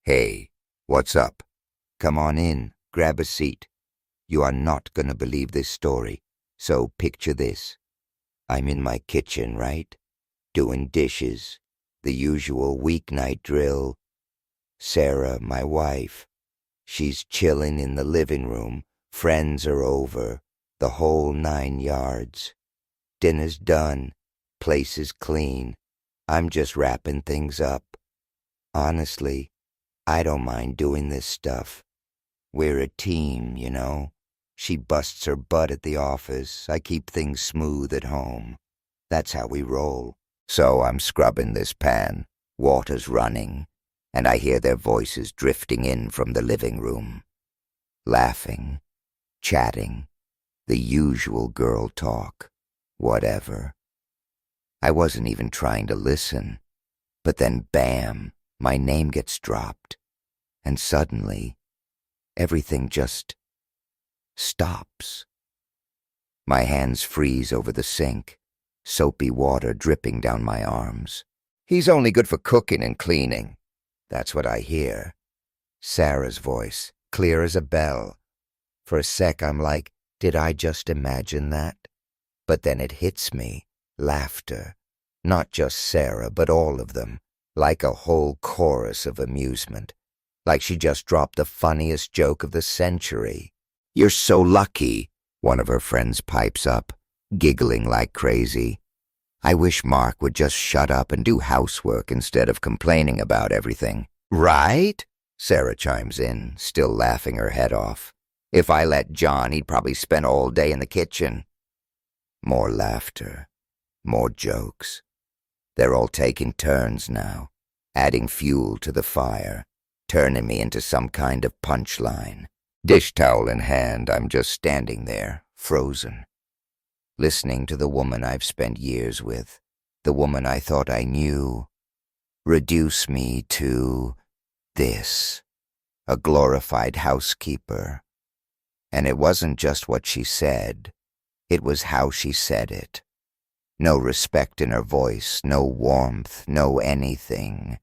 Hey, what's up? Come on in, grab a seat. You are not gonna believe this story, so picture this. I'm in my kitchen, right? Doing dishes, the usual weeknight drill. Sarah, my wife, she's chilling in the living room. Friends are over, the whole 9 yards. Dinner's done, place is clean. I'm just wrapping things up. Honestly, I don't mind doing this stuff. We're a team, you know. She busts her butt at the office. I keep things smooth at home. That's how we roll. So I'm scrubbing this pan. Water's running, and I hear their voices drifting in from the living room. Laughing, chatting, the usual girl talk, whatever. I wasn't even trying to listen, but then bam, my name gets dropped, and suddenly, everything just stops. My hands freeze over the sink, soapy water dripping down my arms. He's only good for cooking and cleaning. That's what I hear. Sarah's voice, clear as a bell. For a sec, I'm like, did I just imagine that? But then it hits me, laughter. Not just Sarah, but all of them, like a whole chorus of amusement. Like she just dropped the funniest joke of the century. You're so lucky, one of her friends pipes up, giggling like crazy. I wish Mark would just shut up and do housework instead of complaining about everything. Right? Sarah chimes in, still laughing her head off. If I let John, he'd probably spend all day in the kitchen. More laughter, more jokes. They're all taking turns now, adding fuel to the fire, turning me into some kind of punchline. Dish towel in hand, I'm just standing there, frozen, listening to the woman I've spent years with, the woman I thought I knew, reduce me to this, a glorified housekeeper. And it wasn't just what she said, it was how she said it. No respect in her voice, no warmth, no anything.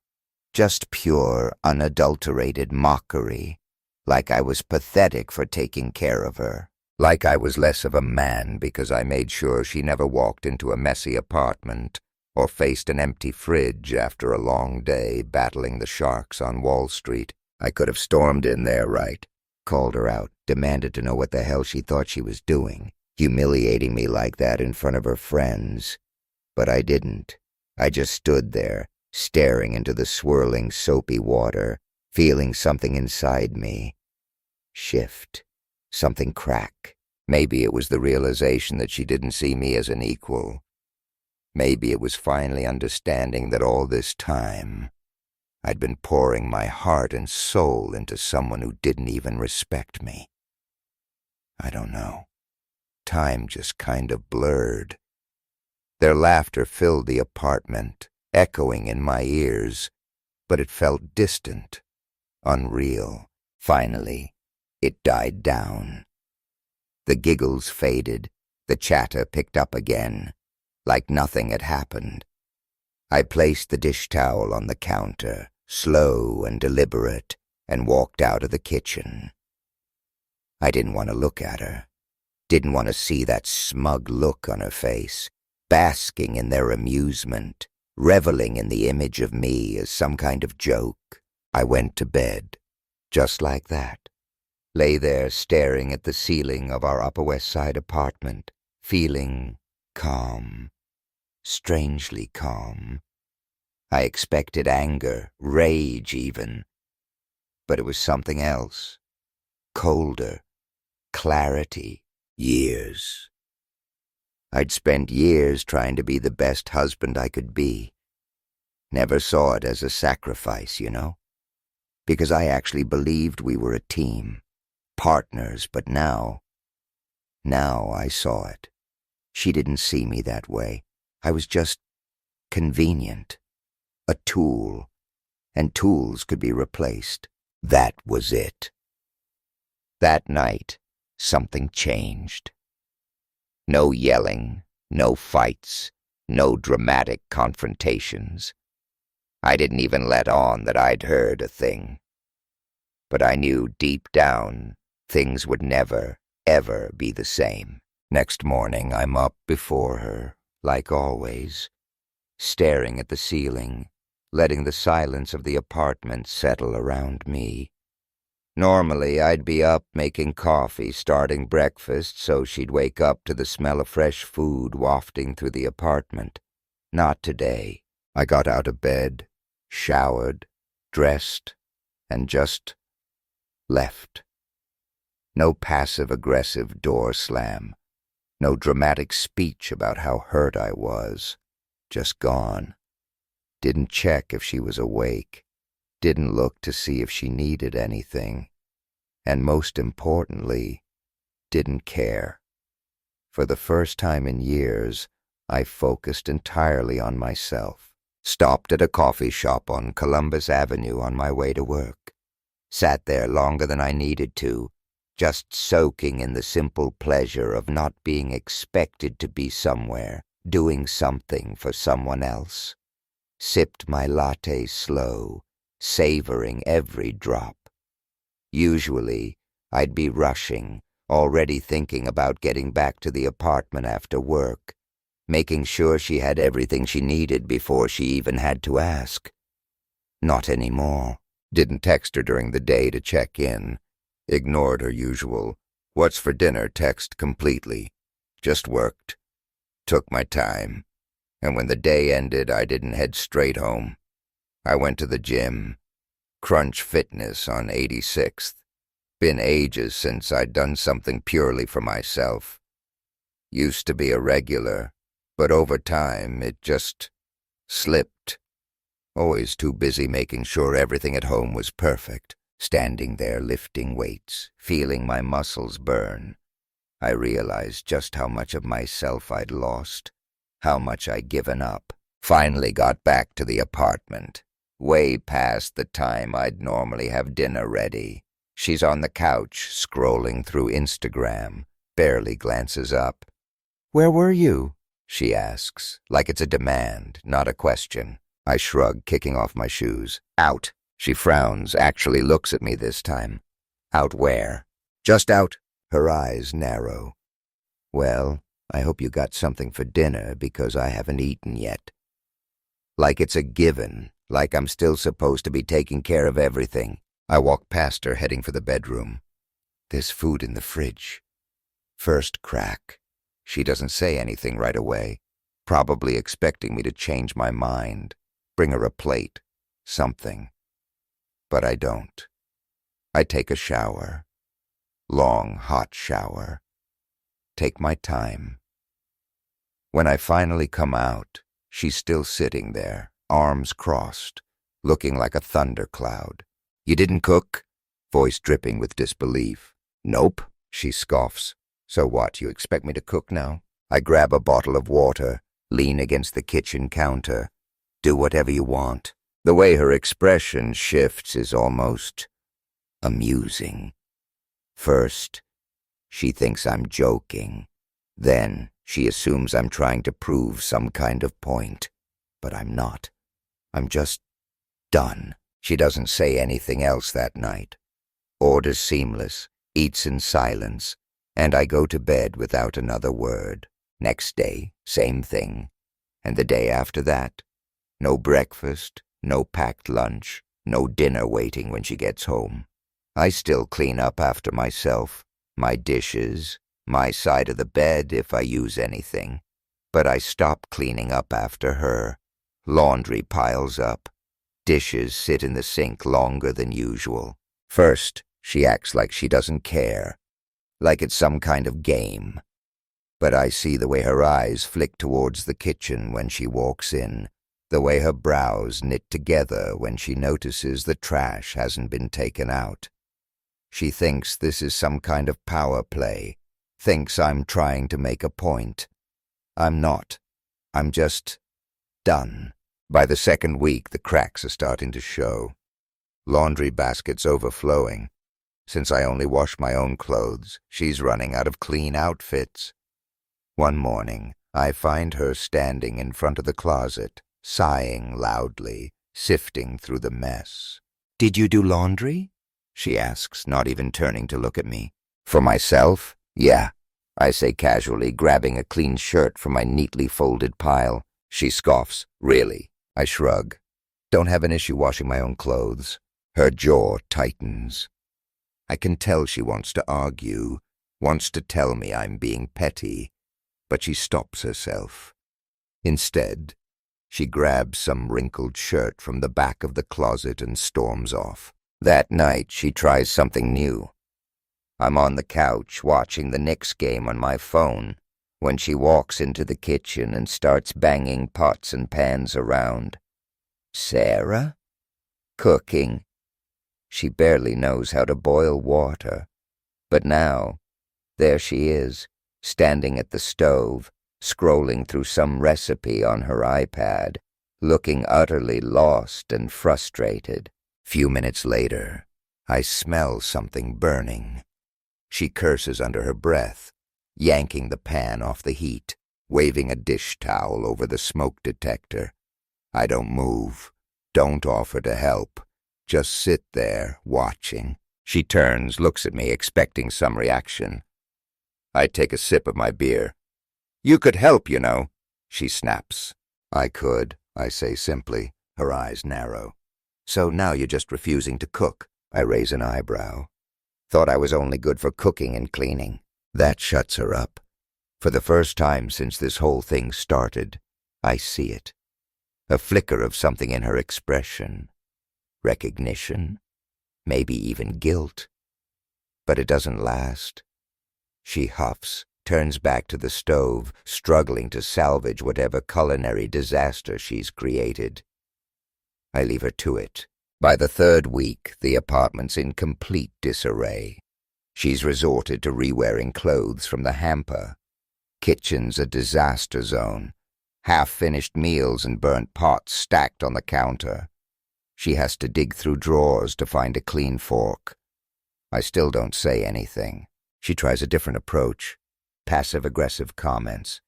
Just pure, unadulterated mockery, like I was pathetic for taking care of her. Like I was less of a man because I made sure she never walked into a messy apartment or faced an empty fridge after a long day battling the sharks on Wall Street. I could have stormed in there, right? Called her out, demanded to know what the hell she thought she was doing, humiliating me like that in front of her friends. But I didn't. I just stood there, staring into the swirling, soapy water, feeling something inside me shift. Something crack. Maybe it was the realization that she didn't see me as an equal. Maybe it was finally understanding that all this time I'd been pouring my heart and soul into someone who didn't even respect me. I don't know. Time just kind of blurred. Their laughter filled the apartment, echoing in my ears, but it felt distant, unreal. Finally, it died down. The giggles faded, the chatter picked up again, like nothing had happened. I placed the dish towel on the counter, slow and deliberate, and walked out of the kitchen. I didn't want to look at her, didn't want to see that smug look on her face, basking in their amusement, reveling in the image of me as some kind of joke. I went to bed, just like that. Lay there staring at the ceiling of our Upper West Side apartment, feeling calm, strangely calm. I expected anger, rage even, but it was something else, colder, clarity, years. I'd spent years trying to be the best husband I could be. Never saw it as a sacrifice, you know, because I actually believed we were a team. Partners, but now I saw it. She didn't see me that way. I was just convenient, a tool, and tools could be replaced. That was it. That night, something changed. No yelling, no fights, no dramatic confrontations. I didn't even let on that I'd heard a thing. But I knew deep down things would never, ever be the same. Next morning, I'm up before her, like always, staring at the ceiling, letting the silence of the apartment settle around me. Normally, I'd be up making coffee, starting breakfast, so she'd wake up to the smell of fresh food wafting through the apartment. Not today. I got out of bed, showered, dressed, and just left. No passive-aggressive door slam. No dramatic speech about how hurt I was. Just gone. Didn't check if she was awake. Didn't look to see if she needed anything. And most importantly, didn't care. For the first time in years, I focused entirely on myself. Stopped at a coffee shop on Columbus Avenue on my way to work. Sat there longer than I needed to, just soaking in the simple pleasure of not being expected to be somewhere, doing something for someone else. Sipped my latte slow, savoring every drop. Usually, I'd be rushing, already thinking about getting back to the apartment after work, making sure she had everything she needed before she even had to ask. Not anymore. Didn't text her during the day to check in. Ignored her usual "what's for dinner" text completely. Just worked. Took my time. And when the day ended, I didn't head straight home. I went to the gym. Crunch Fitness on 86th. Been ages since I'd done something purely for myself. Used to be a regular, but over time it just slipped. Always too busy making sure everything at home was perfect, standing there lifting weights, feeling my muscles burn. I realized just how much of myself I'd lost, how much I'd given up. Finally got back to the apartment, way past the time I'd normally have dinner ready. She's on the couch, scrolling through Instagram, barely glances up. "Where were you?" she asks, like it's a demand, not a question. I shrug, kicking off my shoes. "Out." She frowns, actually looks at me this time. "Out where?" "Just out." Her eyes narrow. "Well, I hope you got something for dinner, because I haven't eaten yet." Like it's a given, like I'm still supposed to be taking care of everything. I walk past her, heading for the bedroom. There's food in the fridge. First crack. She doesn't say anything right away, probably expecting me to change my mind. Bring her a plate, something. But I don't. I take a shower. Long, hot shower. Take my time. When I finally come out, she's still sitting there, arms crossed, looking like a thundercloud. "You didn't cook?" Voice dripping with disbelief. "Nope," she scoffs. "So what, you expect me to cook now?" I grab a bottle of water, lean against the kitchen counter. "Do whatever you want." The way her expression shifts is almost amusing. First, she thinks I'm joking. Then, she assumes I'm trying to prove some kind of point. But I'm not. I'm just done. She doesn't say anything else that night. Orders seamless, eats in silence, and I go to bed without another word. Next day, same thing. And the day after that, no breakfast, no packed lunch, no dinner waiting when she gets home. I still clean up after myself, my dishes, my side of the bed if I use anything. But I stop cleaning up after her. Laundry piles up. Dishes sit in the sink longer than usual. First, she acts like she doesn't care, like it's some kind of game. But I see the way her eyes flick towards the kitchen when she walks in, the way her brows knit together when she notices the trash hasn't been taken out. She thinks this is some kind of power play, thinks I'm trying to make a point. I'm not. I'm just done. By the second week, the cracks are starting to show. Laundry baskets overflowing. Since I only wash my own clothes, she's running out of clean outfits. One morning, I find her standing in front of the closet, sighing loudly, sifting through the mess. "Did you do laundry?" she asks, not even turning to look at me. For myself? Yeah, I say casually, grabbing a clean shirt from my neatly folded pile. She scoffs. Really? I shrug. Don't have an issue washing my own clothes. Her jaw tightens. I can tell she wants to argue, wants to tell me I'm being petty, but she stops herself. Instead, she grabs some wrinkled shirt from the back of the closet and storms off. That night, she tries something new. I'm on the couch watching the Knicks game on my phone when she walks into the kitchen and starts banging pots and pans around. Sarah? Cooking. She barely knows how to boil water. But now, there she is, standing at the stove, scrolling through some recipe on her iPad, looking utterly lost and frustrated. Few minutes later, I smell something burning. She curses under her breath, yanking the pan off the heat, waving a dish towel over the smoke detector. I don't move, don't offer to help, just sit there, watching. She turns, looks at me, expecting some reaction. I take a sip of my beer. You could help, you know, she snaps. I could, I say simply, her eyes narrow. So now you're just refusing to cook? I raise an eyebrow. Thought I was only good for cooking and cleaning. That shuts her up. For the first time since this whole thing started, I see it. A flicker of something in her expression. Recognition. Maybe even guilt. But it doesn't last. She huffs, turns back to the stove, struggling to salvage whatever culinary disaster she's created. I leave her to it. By the third week, the apartment's in complete disarray. She's resorted to re-wearing clothes from the hamper. Kitchen's a disaster zone. Half-finished meals and burnt pots stacked on the counter. She has to dig through drawers to find a clean fork. I still don't say anything. She tries a different approach. Passive-aggressive comments.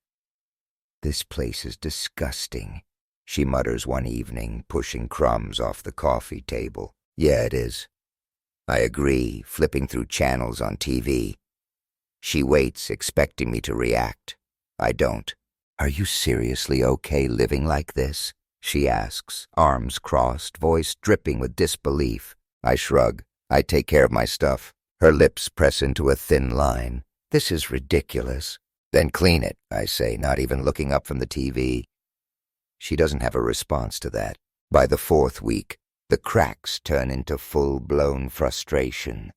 This place is disgusting, she mutters one evening, pushing crumbs off the coffee table. Yeah, it is. I agree, flipping through channels on TV. She waits, expecting me to react. I don't. Are you seriously okay living like this? She asks, arms crossed, voice dripping with disbelief. I shrug. I take care of my stuff. Her lips press into a thin line. This is ridiculous. Then clean it, I say, not even looking up from the TV. She doesn't have a response to that. By the fourth week, the cracks turn into full-blown frustration.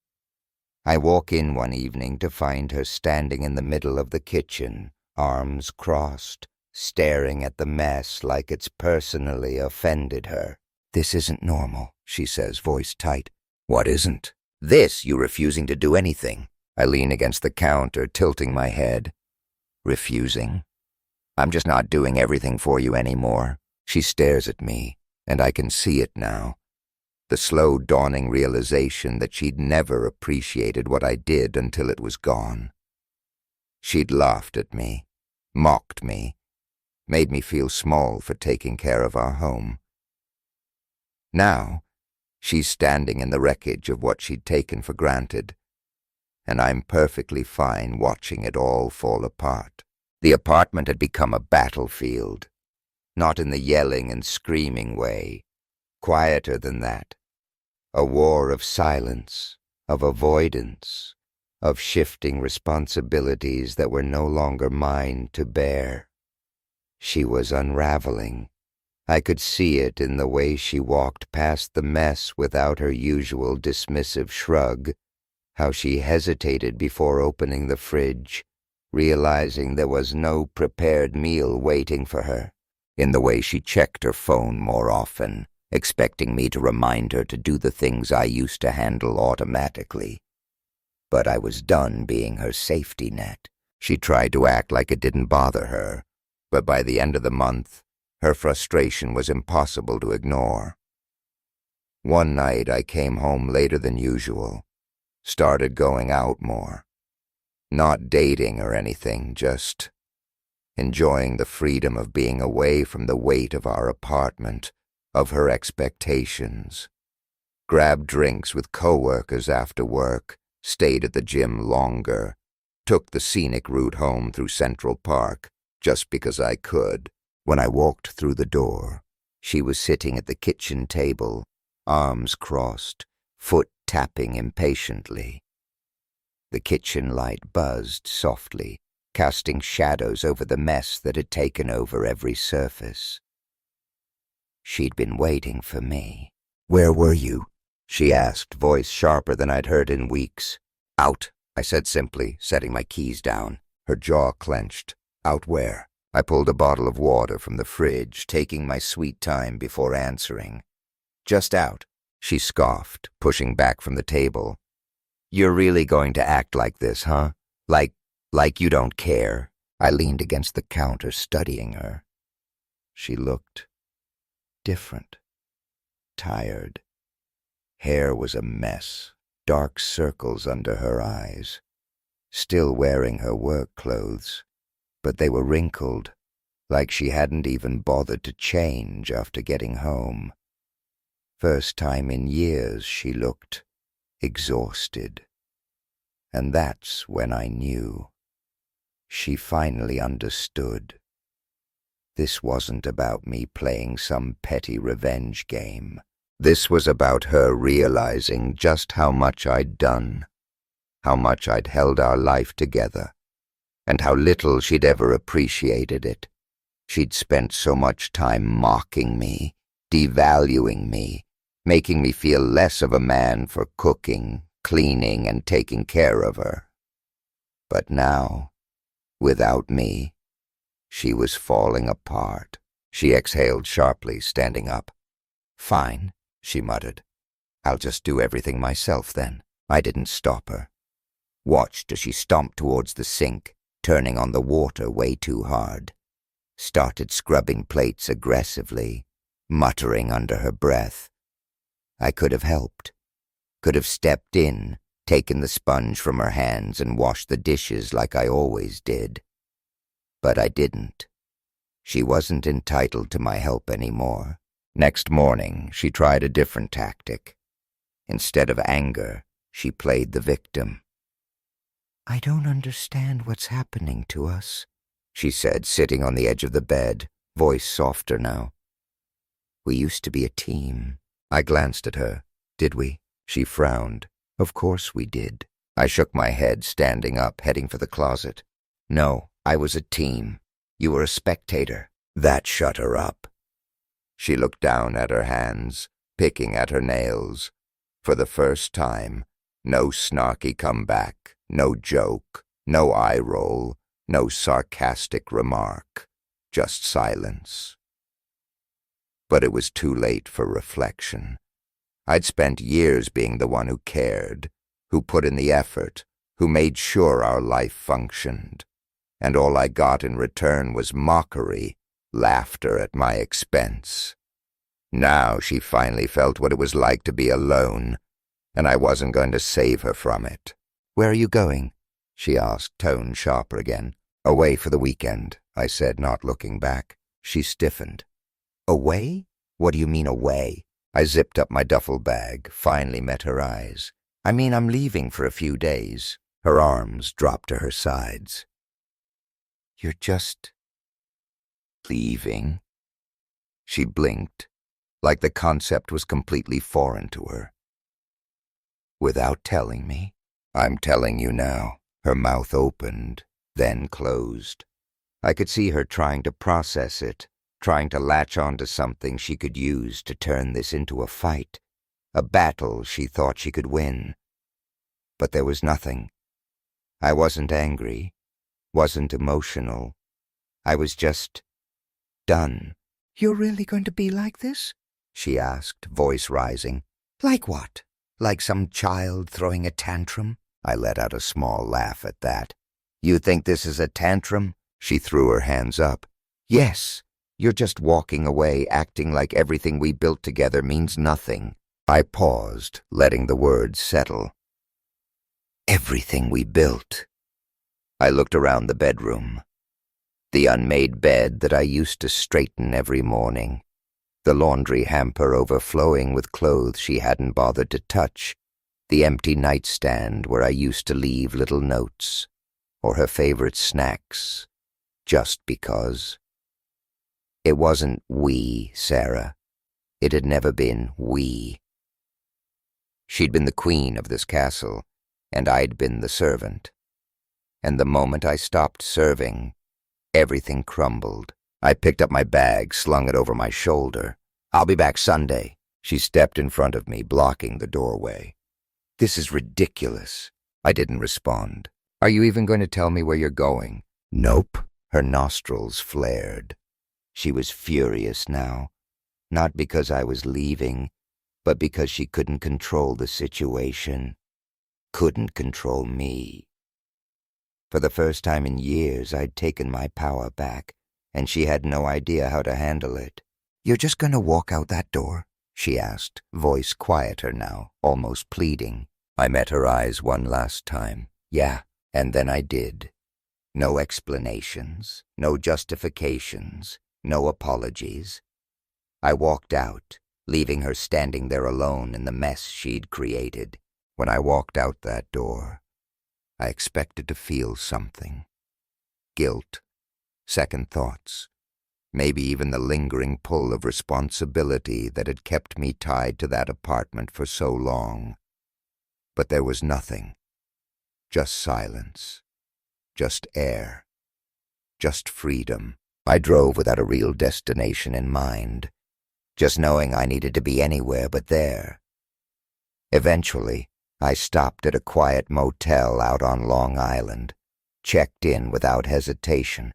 I walk in one evening to find her standing in the middle of the kitchen, arms crossed, staring at the mess like it's personally offended her. This isn't normal, she says, voice tight. What isn't? This, you refusing to do anything. I lean against the counter, tilting my head. Refusing? I'm just not doing everything for you anymore. She stares at me, and I can see it now. The slow dawning realization that she'd never appreciated what I did until it was gone. She'd laughed at me, mocked me, made me feel small for taking care of our home. Now, she's standing in the wreckage of what she'd taken for granted, and I'm perfectly fine watching it all fall apart. The apartment had become a battlefield, not in the yelling and screaming way, quieter than that. A war of silence, of avoidance, of shifting responsibilities that were no longer mine to bear. She was unraveling. I could see it in the way she walked past the mess without her usual dismissive shrug, how she hesitated before opening the fridge, realizing there was no prepared meal waiting for her, in the way she checked her phone more often, expecting me to remind her to do the things I used to handle automatically. But I was done being her safety net. She tried to act like it didn't bother her, but by the end of the month, her frustration was impossible to ignore. One night I came home later than usual, started going out more. Not dating or anything, just enjoying the freedom of being away from the weight of our apartment, of her expectations. grabbed drinks with coworkers after work, stayed at the gym longer, took the scenic route home through Central Park just because I could. When I walked through the door, she was sitting at the kitchen table, arms crossed, foot tapping impatiently. The kitchen light buzzed softly, casting shadows over the mess that had taken over every surface. She'd been waiting for me. "Where were you?" she asked, voice sharper than I'd heard in weeks. "Out," I said simply, setting my keys down. Her jaw clenched. "Out where?" I pulled a bottle of water from the fridge, taking my sweet time before answering. "Just out," she scoffed, pushing back from the table. "You're really going to act like this, huh? Like you don't care?" I leaned against the counter, studying her. She looked different, tired. Hair was a mess, dark circles under her eyes. Still wearing her work clothes, but they were wrinkled, like she hadn't even bothered to change after getting home. First time in years she looked exhausted. And that's when I knew. She finally understood. This wasn't about me playing some petty revenge game. This was about her realizing just how much I'd done, how much I'd held our life together, and how little she'd ever appreciated it. She'd spent so much time mocking me, devaluing me, making me feel less of a man for cooking, cleaning, and taking care of her. But now, without me, she was falling apart. She exhaled sharply, standing up. "Fine," she muttered. "I'll just do everything myself then." I didn't stop her. Watched as she stomped towards the sink, turning on the water way too hard. Started scrubbing plates aggressively, muttering under her breath. I could have helped. Could have stepped in, taken the sponge from her hands and washed the dishes like I always did. But I didn't. She wasn't entitled to my help anymore. Next morning, she tried a different tactic. Instead of anger, she played the victim. "I don't understand what's happening to us," she said, sitting on the edge of the bed, voice softer now. "We used to be a team." I glanced at her. "Did we?" She frowned. "Of course we did." I shook my head, standing up, heading for the closet. "No, I was a team. You were a spectator." That shut her up. She looked down at her hands, picking at her nails. For the first time, no snarky comeback, no joke, no eye roll, no sarcastic remark, just silence. But it was too late for reflection. I'd spent years being the one who cared, who put in the effort, who made sure our life functioned. And all I got in return was mockery, laughter at my expense. Now she finally felt what it was like to be alone, and I wasn't going to save her from it. "Where are you going?" she asked, tone sharper again. "Away for the weekend," I said, not looking back. She stiffened. "Away? What do you mean away?" I zipped up my duffel bag, finally met her eyes. "I mean I'm leaving for a few days." Her arms dropped to her sides. "You're just leaving?" She blinked, like the concept was completely foreign to her. "Without telling me?" "I'm telling you now." Her mouth opened, then closed. I could see her trying to process it, trying to latch onto something she could use to turn this into a fight, a battle she thought she could win. But there was nothing. I wasn't angry, wasn't emotional. I was just done. "You're really going to be like this?" she asked, voice rising. "Like what? Like some child throwing a tantrum?" I let out a small laugh at that. "You think this is a tantrum?" She threw her hands up. "Yes. You're just walking away, acting like everything we built together means nothing." I paused, letting the words settle. Everything we built. I looked around the bedroom. The unmade bed that I used to straighten every morning. The laundry hamper overflowing with clothes she hadn't bothered to touch, the empty nightstand where I used to leave little notes, or her favorite snacks, just because. It wasn't we, Sarah. It had never been we. She'd been the queen of this castle, and I'd been the servant. And the moment I stopped serving, everything crumbled. I picked up my bag, slung it over my shoulder. "I'll be back Sunday." She stepped in front of me, blocking the doorway. "This is ridiculous." I didn't respond. "Are you even going to tell me where you're going?" "Nope." Her nostrils flared. She was furious now, not because I was leaving, but because she couldn't control the situation. Couldn't control me. For the first time in years, I'd taken my power back, and she had no idea how to handle it. "You're just going to walk out that door?" she asked, voice quieter now, almost pleading. I met her eyes one last time. Yeah, and then I did. No explanations, no justifications, no apologies. I walked out, leaving her standing there alone in the mess she'd created. When I walked out that door, I expected to feel something. Guilt, second thoughts, maybe even the lingering pull of responsibility that had kept me tied to that apartment for so long. But there was nothing. Just silence. Just air. Just freedom. I drove without a real destination in mind, just knowing I needed to be anywhere but there. Eventually, I stopped at a quiet motel out on Long Island, checked in without hesitation,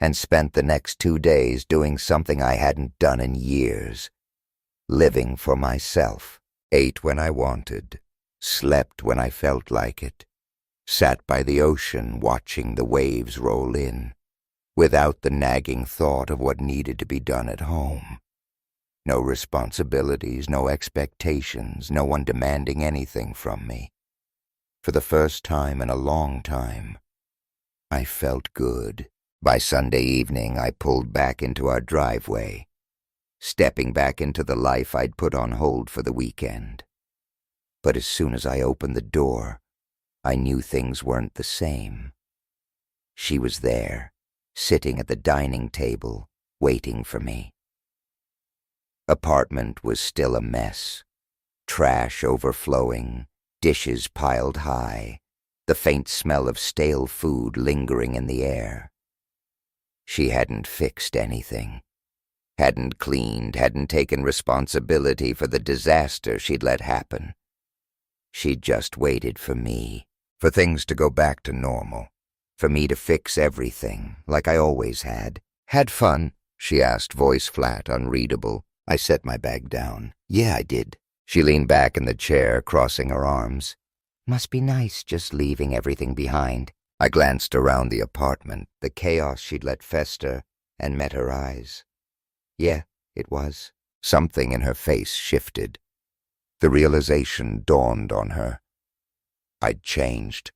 and spent the next 2 days doing something I hadn't done in years. Living for myself. Ate when I wanted. Slept when I felt like it. Sat by the ocean watching the waves roll in, without the nagging thought of what needed to be done at home. No responsibilities, no expectations, no one demanding anything from me. For the first time in a long time, I felt good. By Sunday evening, I pulled back into our driveway, stepping back into the life I'd put on hold for the weekend. But as soon as I opened the door, I knew things weren't the same. She was there, sitting at the dining table, waiting for me. Apartment was still a mess. Trash overflowing, dishes piled high, the faint smell of stale food lingering in the air. She hadn't fixed anything. Hadn't cleaned, hadn't taken responsibility for the disaster she'd let happen. She'd just waited for me, for things to go back to normal, for me to fix everything, like I always had. "Had fun?" she asked, voice flat, unreadable. I set my bag down. "Yeah, I did." She leaned back in the chair, crossing her arms. "Must be nice just leaving everything behind." I glanced around the apartment, the chaos she'd let fester, and met her eyes. Yeah, it was. Something in her face shifted. The realization dawned on her. I'd changed.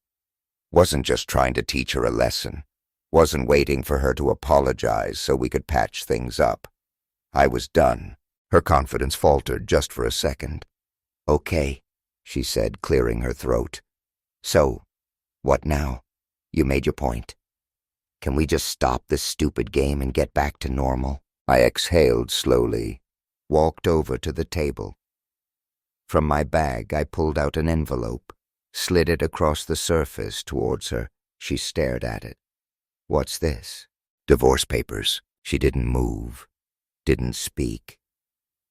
Wasn't just trying to teach her a lesson. Wasn't waiting for her to apologize so we could patch things up. I was done. Her confidence faltered just for a second. "Okay," she said, clearing her throat. "So, what now? You made your point. Can we just stop this stupid game and get back to normal?" I exhaled slowly, walked over to the table. From my bag, I pulled out an envelope, slid it across the surface towards her. She stared at it. "What's this?" "Divorce papers." She didn't move, didn't speak,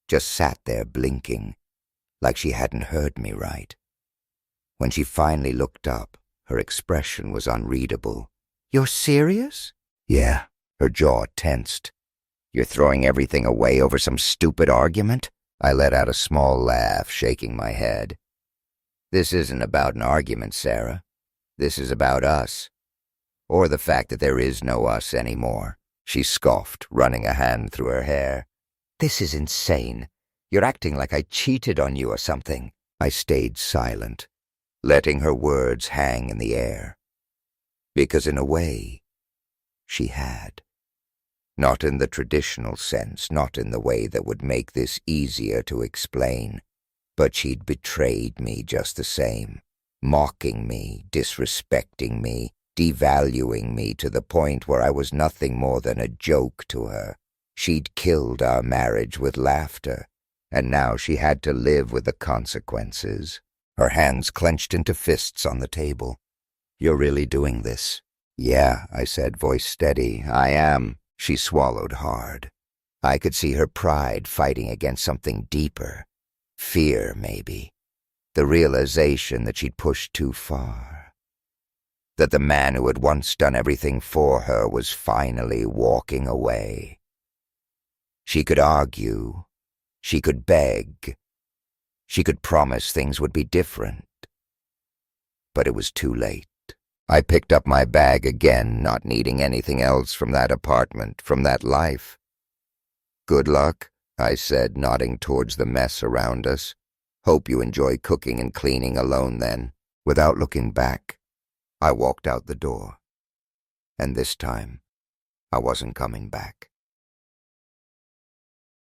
just sat there blinking, like she hadn't heard me right. When she finally looked up, her expression was unreadable. "You're serious?" "Yeah." Her jaw tensed. "You're throwing everything away over some stupid argument?" I let out a small laugh, shaking my head. "This isn't about an argument, Sarah. This is about us. Or the fact that there is no us anymore." She scoffed, running a hand through her hair. "This is insane. You're acting like I cheated on you or something." I stayed silent, letting her words hang in the air. Because in a way, she had. Not in the traditional sense, not in the way that would make this easier to explain. But she'd betrayed me just the same, mocking me, disrespecting me, devaluing me to the point where I was nothing more than a joke to her. She'd killed our marriage with laughter, and now she had to live with the consequences. Her hands clenched into fists on the table. "You're really doing this?" "Yeah," I said, voice steady. "I am." She swallowed hard. I could see her pride fighting against something deeper. Fear, maybe. The realization that she'd pushed too far. That the man who had once done everything for her was finally walking away. She could argue. She could beg. She could promise things would be different. But it was too late. I picked up my bag again, not needing anything else from that apartment, from that life. "Good luck," I said, nodding towards the mess around us. "Hope you enjoy cooking and cleaning alone then." Without looking back, I walked out the door. And this time, I wasn't coming back.